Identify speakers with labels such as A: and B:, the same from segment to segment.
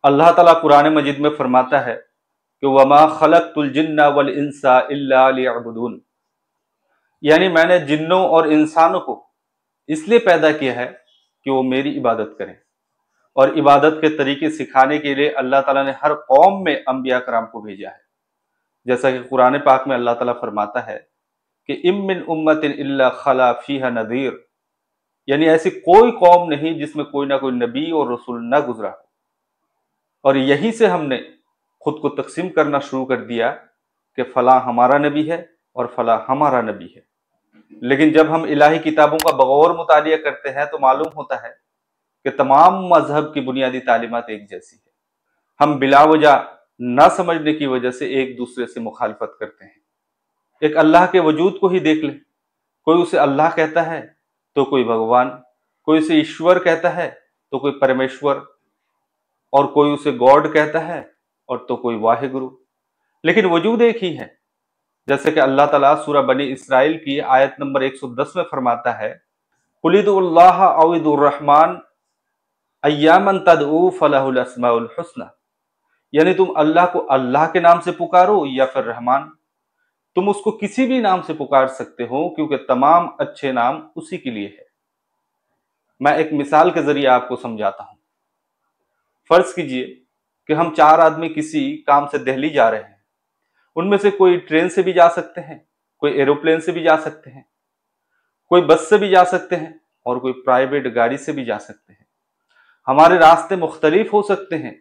A: اللہ تعالیٰ قرآن مجید میں فرماتا ہے کہ وَمَا خَلَقْتُ الْجِنَّ وَالْإِنسَ إِلَّا لِيَعْبُدُونَ، یعنی میں نے جنوں اور انسانوں کو اس لیے پیدا کیا ہے کہ وہ میری عبادت کریں، اور عبادت کے طریقے سکھانے کے لیے اللہ تعالیٰ نے ہر قوم میں انبیاء کرام کو بھیجا ہے۔ جیسا کہ قرآن پاک میں اللہ تعالیٰ فرماتا ہے کہ اِم مِّن أُمَّةٍ إِلَّا خَلَا فِيهَا نَذِيرٌ، یعنی ایسی کوئی قوم نہیں جس میں کوئی نہ کوئی نبی اور رسول نہ گزرا ہو۔ اور یہی سے ہم نے خود کو تقسیم کرنا شروع کر دیا کہ فلاں ہمارا نبی ہے اور فلاں ہمارا نبی ہے۔ لیکن جب ہم الہی کتابوں کا بغور مطالعہ کرتے ہیں تو معلوم ہوتا ہے کہ تمام مذہب کی بنیادی تعلیمات ایک جیسی ہے۔ ہم بلا وجہ نہ سمجھنے کی وجہ سے ایک دوسرے سے مخالفت کرتے ہیں۔ ایک اللہ کے وجود کو ہی دیکھ لیں، کوئی اسے اللہ کہتا ہے تو کوئی بھگوان، کوئی اسے ایشور کہتا ہے تو کوئی پرمیشور، اور کوئی اسے گاڈ کہتا ہے اور تو کوئی واہ گرو، لیکن وجود ایک ہی ہے۔ جیسے کہ اللہ تعالیٰ سورہ بنی اسرائیل کی آیت نمبر 110 میں فرماتا ہے قُلِ ادْعُوا اللَّهَ أَوِ ادْعُوا الرَّحْمَٰنَ أَيَّامًا تَدْعُوا فَلَهُ الْأَسْمَاءُ الْحُسْنَىٰ، یعنی تم اللہ کو اللہ کے نام سے پکارو یا پھر رحمان، تم اس کو کسی بھی نام سے پکار سکتے ہو کیونکہ تمام اچھے نام اسی کے لیے ہے۔ میں ایک مثال کے ذریعے آپ کو سمجھاتا ہوں۔ فرض کیجئے کہ ہم 4 آدمی کسی کام سے دہلی جا رہے ہیں۔ ان میں سے کوئی ٹرین سے بھی جا سکتے ہیں، کوئی ایروپلین سے بھی جا سکتے ہیں، کوئی بس سے بھی جا سکتے ہیں، اور کوئی پرائیویٹ گاڑی سے بھی جا سکتے ہیں۔ ہمارے راستے مختلف ہو سکتے ہیں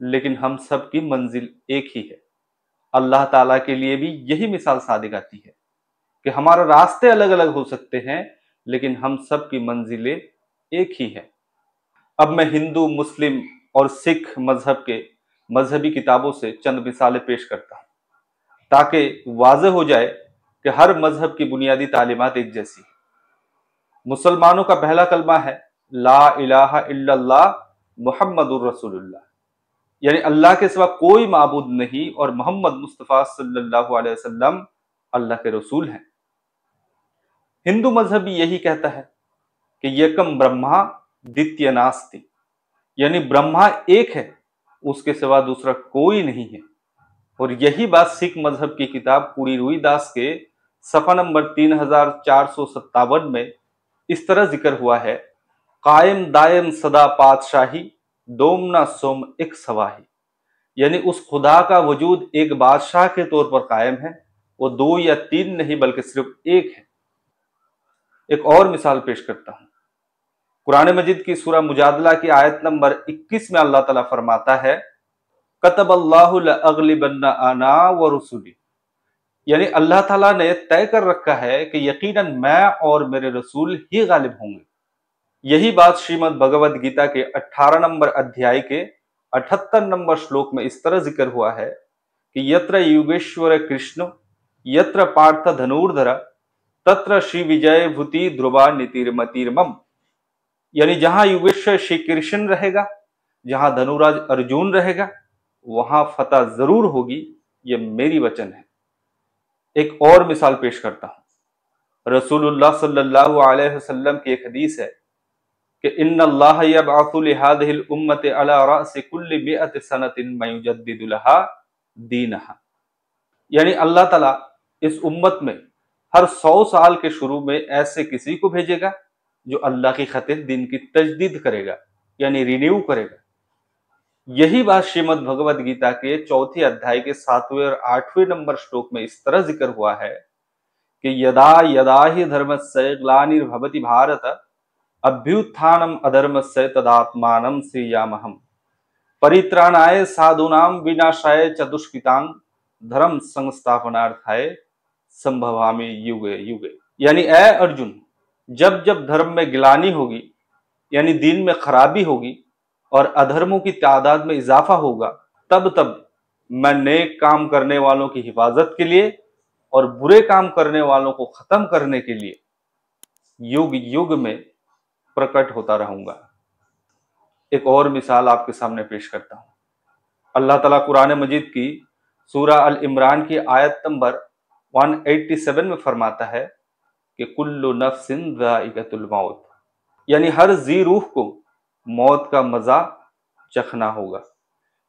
A: لیکن ہم سب کی منزل ایک ہی ہے۔ اللہ تعالیٰ کے لیے بھی یہی مثال صادق آتی ہے کہ ہمارے راستے الگ الگ ہو سکتے ہیں لیکن ہم سب کی منزلیں ایک ہی ہے۔ اب میں ہندو، مسلم اور سکھ مذہب کے مذہبی کتابوں سے چند مثالیں پیش کرتا ہوں تاکہ واضح ہو جائے کہ ہر مذہب کی بنیادی تعلیمات ایک جیسی ہیں۔ مسلمانوں کا پہلا کلمہ ہے لا الہ الا اللہ محمد الرسول اللہ، یعنی اللہ کے سوا کوئی معبود نہیں اور محمد مصطفیٰ صلی اللہ علیہ وسلم اللہ کے رسول ہیں۔ ہندو مذہب بھی یہی کہتا ہے کہ یکم برہما دتیہ ناستی، یعنی برہما ایک ہے، اس کے سوا دوسرا کوئی نہیں ہے۔ اور یہی بات سکھ مذہب کی کتاب پوری روئی داس کے صفحہ نمبر 3457 میں اس طرح ذکر ہوا ہے قائم دائم صدا پادشاہی دومنا سوم ایک سواہی، یعنی اس خدا کا وجود ایک بادشاہ کے طور پر قائم ہے، وہ 2 یا 3 نہیں بلکہ صرف ایک ہے۔ ایک اور مثال پیش کرتا ہوں۔ قرآن مجید کی سورہ مجادلہ کی آیت نمبر 21 میں اللہ تعالیٰ فرماتا ہے کتب اللہ لأغلبن انا ورسلی، یعنی اللہ تعالیٰ نے طے کر رکھا ہے کہ یقیناً میں اور میرے رسول ہی غالب ہوں گے۔ یہی بات شریمد بھگوت گیتا کے 18 نمبر ادھیائے کے 78 نمبر شلوک میں اس طرح ذکر ہوا ہے کہ یتر یوگیشور کرشن یتر پارتھ دھنوردھر تتر شری وجے بھوتی دھروا نیتیر متیرمم، یعنی جہاں یوگیشور شری کرشن رہے گا، جہاں دھنوراج ارجن رہے گا، وہاں فتح ضرور ہوگی، یہ میری وچن ہے۔ ایک اور مثال پیش کرتا ہوں۔ رسول اللہ صلی اللہ علیہ وسلم کی ایک حدیث ہے کہ ان اللہ یبعث لہذہ الامت علی رأس کل 100 سنۃ من یجدد لها دینہا، یعنی اللہ تعالیٰ اس امت میں ہر 100 سال کے شروع میں ایسے کسی کو بھیجے گا جو اللہ کی خاطر دین کی تجدید کرے گا، یعنی رینیو کرے گا۔ یہی بات شریمد بھگوت گیتا کے 4 ادھیائے کے 7ویں اور 8ویں نمبر شلوک میں اس طرح ذکر ہوا ہے کہ یدا یدا ہی دھرمسیا گلانربھوتی بھارت ابھیوتھانم ادھرمسیا تداتمانم سریامہم پریترانائے سادھونام وناشائے چ دشکرتاں دھرم سنستھاپنارتھائے سمبھوامی یوگے یوگے، یعنی اے ارجن، جب جب دھرم میں گلانی ہوگی، یعنی دین میں خرابی ہوگی اور ادھرموں کی تعداد میں اضافہ ہوگا، تب تب میں نیک کام کرنے والوں کی حفاظت کے لیے اور برے کام کرنے والوں کو ختم کرنے کے لیے یگ یگ میں پرکٹ ہوتا رہوں گا۔ ایک اور مثال آپ کے سامنے پیش کرتا ہوں۔ اللہ تعالیٰ قرآن مجید کی سورہ العمران کی آیت نمبر 187 میں فرماتا ہے کہ کل نفس ذائقۃ الموت، یعنی ہر ذی روح کو موت کا مزہ چکھنا ہوگا۔